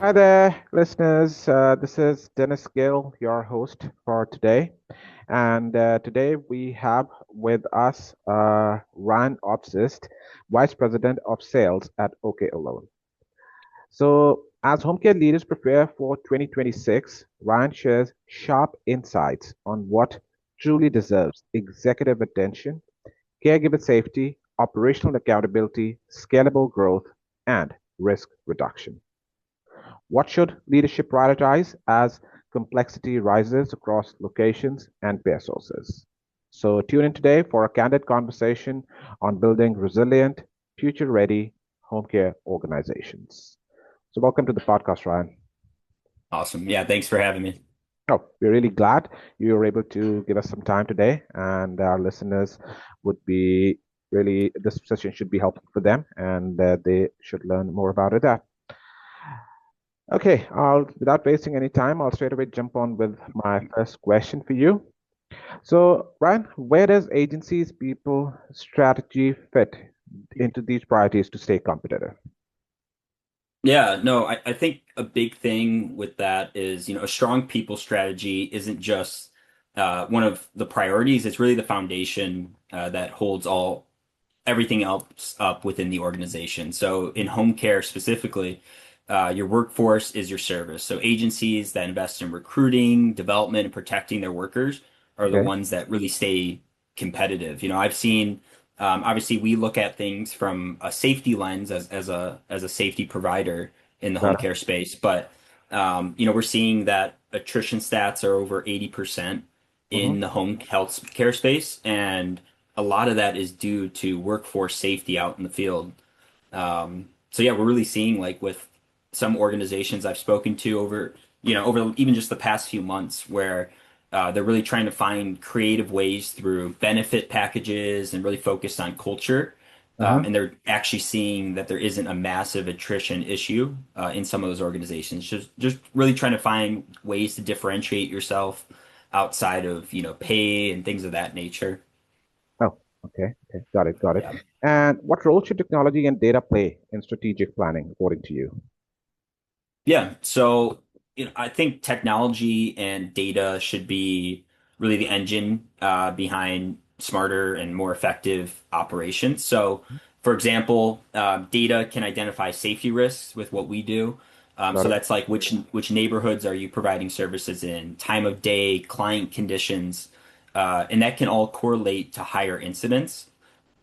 Hi there, listeners. This is Dennis Gill, your host for today. And today we have with us Ryan Obsuszt, Vice President of Sales at OK Alone. So, as home care leaders prepare for 2026, Ryan shares sharp insights on what truly deserves executive attention: caregiver safety, operational accountability, scalable growth, and risk reduction. What should leadership prioritize as complexity rises across locations and peer sources? So tune in today for a candid conversation on building resilient, future-ready home care organizations. So welcome to the podcast, Ryan. Awesome. Yeah, thanks for having me. Oh, we're really glad you were able to give us some time today, and our listeners would be really, this session should be helpful for them, and they should learn more about it. Okay, without wasting any time, I'll straight away jump on with my first question for you. So, Ryan, where does agencies' people strategy fit into these priorities to stay competitive? Yeah, no, I think a big thing with that is, a strong people strategy isn't just one of the priorities. It's really the foundation that holds everything else up within the organization. So in home care specifically, your workforce is your service. So agencies that invest in recruiting, development, and protecting their workers are the Okay. ones that really stay competitive. I've seen, obviously we look at things from a safety lens as a safety provider in the home Got it. care space, but we're seeing that attrition stats are over 80% Mm-hmm. in the home health care space, and a lot of that is due to workforce safety out in the field. So yeah, we're really seeing like with some organizations I've spoken to over even just the past few months where they're really trying to find creative ways through benefit packages and really focused on culture. Uh-huh. And they're actually seeing that there isn't a massive attrition issue in some of those organizations. Just really trying to find ways to differentiate yourself outside of, pay and things of that nature. Oh, okay. Okay. Got it. Got it. Yeah. And what role should technology and data play in strategic planning, according to you? Yeah, so I think technology and data should be really the engine behind smarter and more effective operations. So, for example, data can identify safety risks with what we do. Got So it. that's like which neighborhoods are you providing services in, time of day, client conditions, and that can all correlate to higher incidents.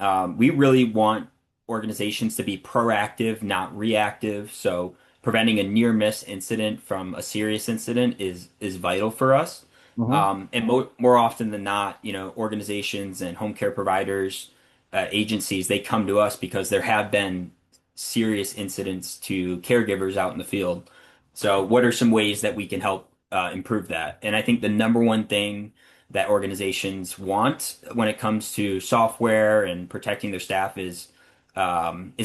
We really want organizations to be proactive, not reactive. So preventing a near miss incident from a serious incident is vital for us. Mm-hmm. And more often than not, organizations and home care providers, agencies, they come to us because there have been serious incidents to caregivers out in the field. So what are some ways that we can help improve that? And I think the number one thing that organizations want when it comes to software and protecting their staff is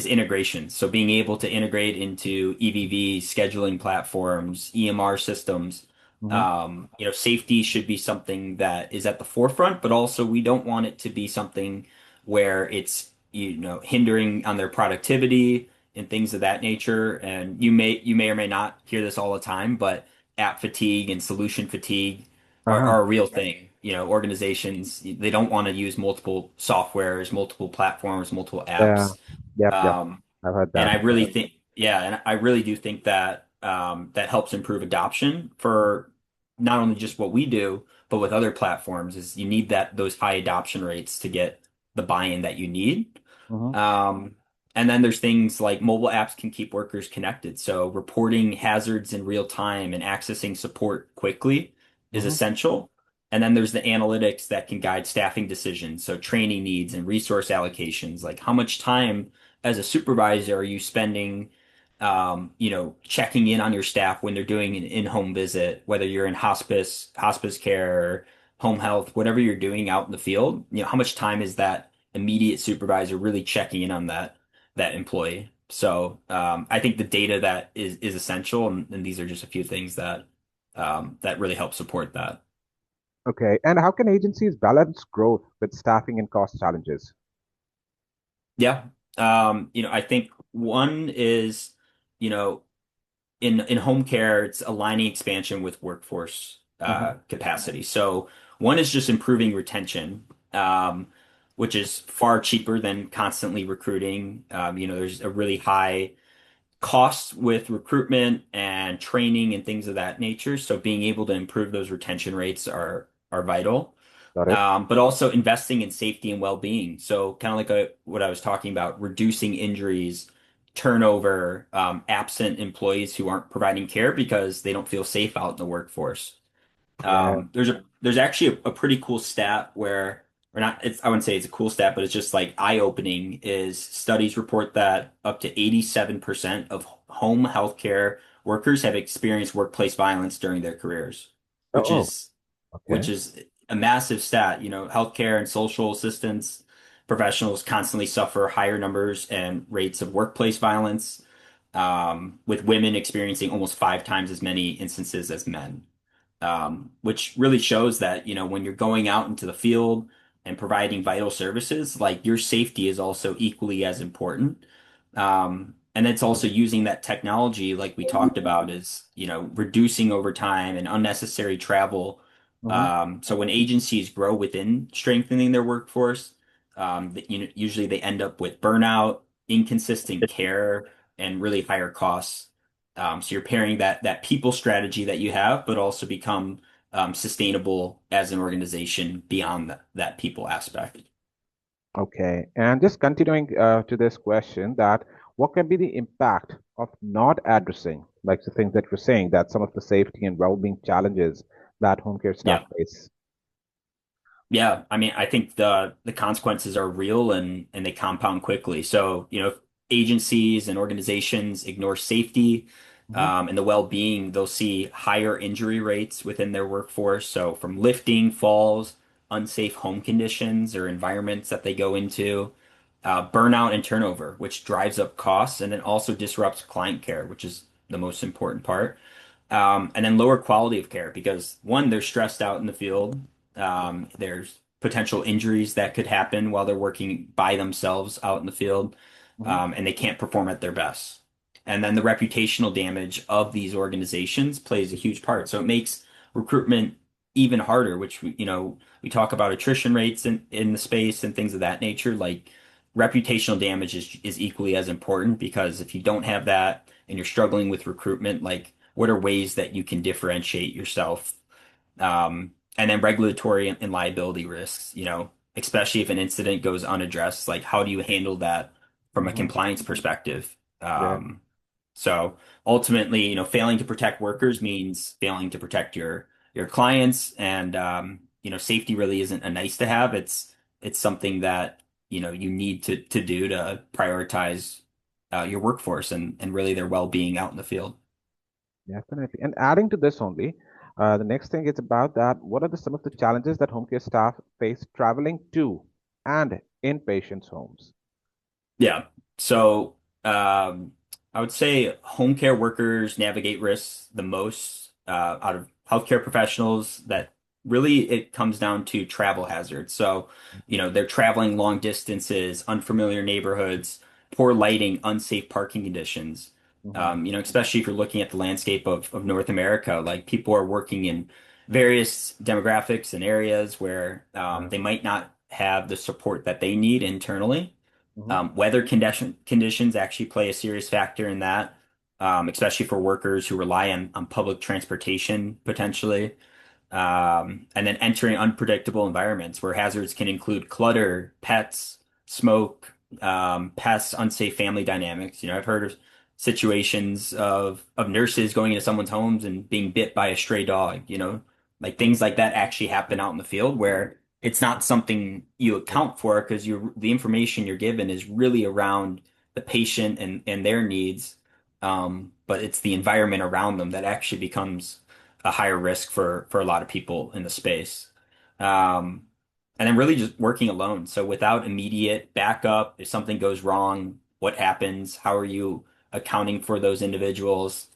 integration. So being able to integrate into EVV scheduling platforms, EMR systems. Mm-hmm. Safety should be something that is at the forefront, but also we don't want it to be something where it's hindering on their productivity and things of that nature. And you may or may not hear this all the time, but app fatigue and solution fatigue Uh-huh. are a real thing. Organizations, they don't want to use multiple softwares, multiple platforms, multiple Yeah. apps. Yep. Yep. Um, I've heard and that. I really think, yeah, and I really do think that that helps improve adoption for not only just what we do, but with other platforms, is you need those high adoption rates to get the buy-in that you need. Mm-hmm. Um, and then there's things like mobile apps can keep workers connected. So reporting hazards in real time and accessing support quickly is Mm-hmm. essential. And then there's the analytics that can guide staffing decisions. So training needs and resource allocations, like how much time as a supervisor are you spending, checking in on your staff when they're doing an in-home visit, whether you're in hospice care, or home health, whatever you're doing out in the field, how much time is that immediate supervisor really checking in on that employee. So I think the data that is essential, and these are just a few things that really help support that. Okay. And how can agencies balance growth with staffing and cost challenges? Yeah. I think one is, you know, in home care, it's aligning expansion with workforce Hmm. capacity. So one is just improving retention, which is far cheaper than constantly recruiting. There's a really high cost with recruitment and training and things of that nature. So being able to improve those retention rates are vital. Got it. But also investing in safety and well-being. So kind of like what I was talking about, reducing injuries, turnover, absent employees who aren't providing care because they don't feel safe out in the workforce. Yeah. There's actually a pretty cool stat where, or not, I wouldn't say it's a cool stat, but it's just like eye-opening is studies report that up to 87% of home healthcare workers have experienced workplace violence during their careers, Oh, which oh, is okay. which is a massive stat. Healthcare and social assistance professionals constantly suffer higher numbers and rates of workplace violence, with women experiencing almost 5 times as many instances as men, which really shows that, when you're going out into the field and providing vital services, like your safety is also equally as important. And it's also using that technology, like we talked about, is, reducing overtime and unnecessary travel. Hmm. So when agencies grow within strengthening their workforce, usually they end up with burnout, inconsistent care, and really higher costs. So you're pairing that people strategy that you have, but also become sustainable as an organization beyond that people aspect. Okay. And just continuing to this question, that what can be the impact of not addressing, like the things that you're saying, that some of the safety and well-being challenges that home care staff Yeah. face? Yeah, I mean, I think the consequences are real and they compound quickly. So, if agencies and organizations ignore safety, Hmm. and the well-being, they'll see higher injury rates within their workforce. So, from lifting, falls, unsafe home conditions or environments that they go into, burnout and turnover, which drives up costs and then also disrupts client care, which is the most important part. And then lower quality of care because one, they're stressed out in the field. There's potential injuries that could happen while they're working by themselves out in the field, Hmm. and they can't perform at their best. And then the reputational damage of these organizations plays a huge part. So it makes recruitment even harder, which we talk about attrition rates in the space and things of that nature. Like reputational damage is equally as important because if you don't have that and you're struggling with recruitment, like what are ways that you can differentiate yourself? And then regulatory and liability risks, especially if an incident goes unaddressed, like how do you handle that from a Hmm. compliance perspective? Yeah. So ultimately, failing to protect workers means failing to protect your clients, and safety really isn't a nice to have. It's something that you need to do to prioritize your workforce and really their well-being out in the field. Definitely. And adding to this only, the next thing is about that. What are some of the challenges that home care staff face traveling to and in patients' homes? Yeah. So I would say home care workers navigate risks the most out of healthcare professionals. That really it comes down to travel hazards. So, they're traveling long distances, unfamiliar neighborhoods, poor lighting, unsafe parking conditions. Hmm. Especially if you're looking at the landscape of North America, like people are working in various demographics and areas where Yeah. they might not have the support that they need internally. Hmm. Weather conditions actually play a serious factor in that, especially for workers who rely on public transportation potentially. And then entering unpredictable environments where hazards can include clutter, pets, smoke, pests, unsafe family dynamics. I've heard of situations of nurses going into someone's homes and being bit by a stray dog, like things like that actually happen out in the field where it's not something you account for because the information you're given is really around the patient and their needs. But it's the environment around them that actually becomes a higher risk for a lot of people in the space. Um, and then really just working alone. So without immediate backup, if something goes wrong, what happens? How are you accounting for those individuals?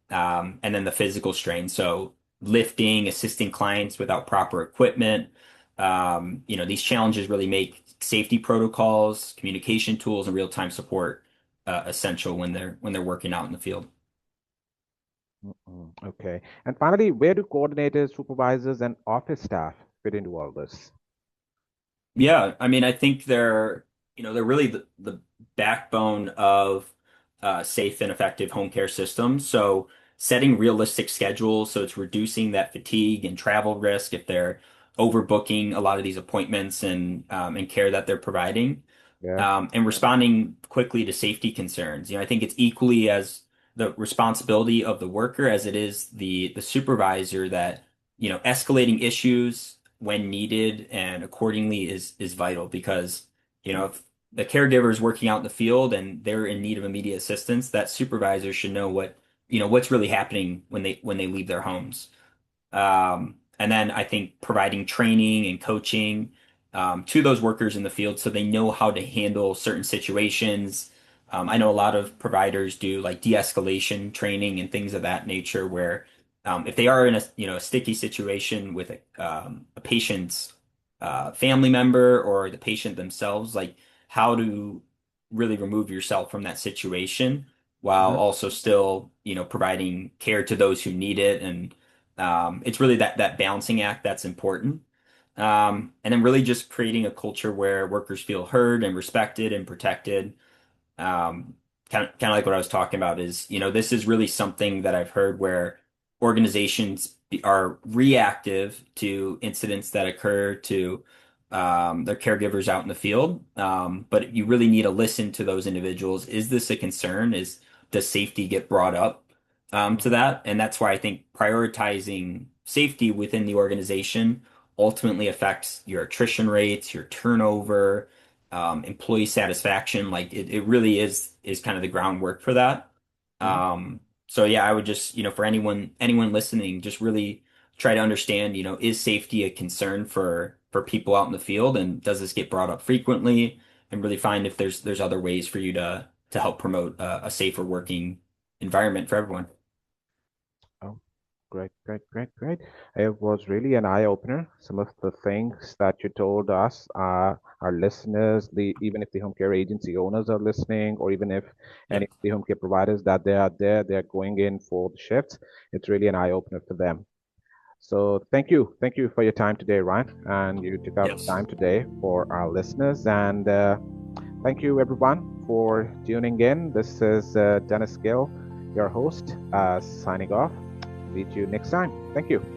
And then the physical strain. So lifting, assisting clients without proper equipment. These challenges really make safety protocols, communication tools, and real-time support essential when they're working out in the field. Okay. And finally, where do coordinators, supervisors, and office staff fit into all this? Yeah, I mean, I think they're really the backbone of safe and effective home care systems. So setting realistic schedules, so it's reducing that fatigue and travel risk if they're overbooking a lot of these appointments and care that they're providing. Yeah. And responding quickly to safety concerns. I think it's equally as the responsibility of the worker as it is the supervisor that, escalating issues when needed and accordingly is vital because, if the caregiver is working out in the field and they're in need of immediate assistance, that supervisor should know what's really happening when they leave their homes. And then I think providing training and coaching to those workers in the field so they know how to handle certain situations. I know a lot of providers do like de-escalation training and things of that nature where if they are in a sticky situation with a patient's family member or the patient themselves, like how to really remove yourself from that situation while Mhm. also still, providing care to those who need it and it's really that balancing act that's important. And then really just creating a culture where workers feel heard and respected and protected. Um, kind of like what I was talking about is, this is really something that I've heard where organizations are reactive to incidents that occur to their caregivers out in the field. But you really need to listen to those individuals. Is this a concern? Does safety get brought up to that? And that's why I think prioritizing safety within the organization ultimately affects your attrition rates, your turnover employee satisfaction. Like it really is kind of the groundwork for that. Mhm. So yeah, I would just, for anyone listening, just really try to understand, is safety a concern for people out in the field, and does this get brought up frequently? And really find if there's other ways for you to help promote a safer working environment for everyone. Oh, great, great, great, great. It was really an eye-opener. Some of the things that you told us, our listeners, even if the home care agency owners are listening, or even if any Yep. of the home care providers that they are there, they're going in for the shifts. It's really an eye-opener for them. So thank you for your time today, Ryan, and you took out Yes. time today for our listeners. And thank you, everyone, for tuning in. This is Dennis Gill, your host, signing off. Meet you next time. Thank you.